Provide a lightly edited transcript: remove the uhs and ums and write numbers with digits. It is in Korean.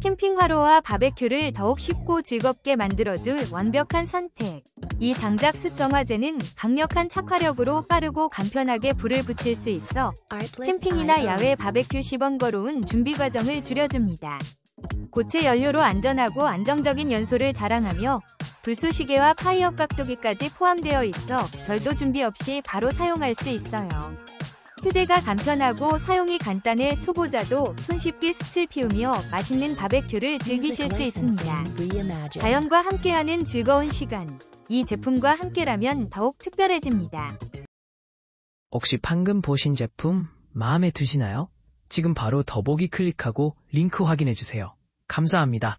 캠핑 화로와 바베큐를 더욱 쉽고 즐겁게 만들어줄 완벽한 선택. 이 장작 숯 정화제는 강력한 착화력으로 빠르고 간편하게 불을 붙일 수 있어 캠핑이나 야외 바베큐 시번거로운 준비 과정을 줄여줍니다. 고체 연료로 안전하고 안정적인 연소를 자랑하며 불쏘시개와 파이어 깍두기까지 포함되어 있어 별도 준비 없이 바로 사용할 수 있어요. 휴대가 간편하고 사용이 간단해 초보자도 손쉽게 숯을 피우며 맛있는 바베큐를 즐기실 수 있습니다. 자연과 함께하는 즐거운 시간. 이 제품과 함께라면 더욱 특별해집니다. 혹시 방금 보신 제품 마음에 드시나요? 지금 바로 더보기 클릭하고 링크 확인해주세요. 감사합니다.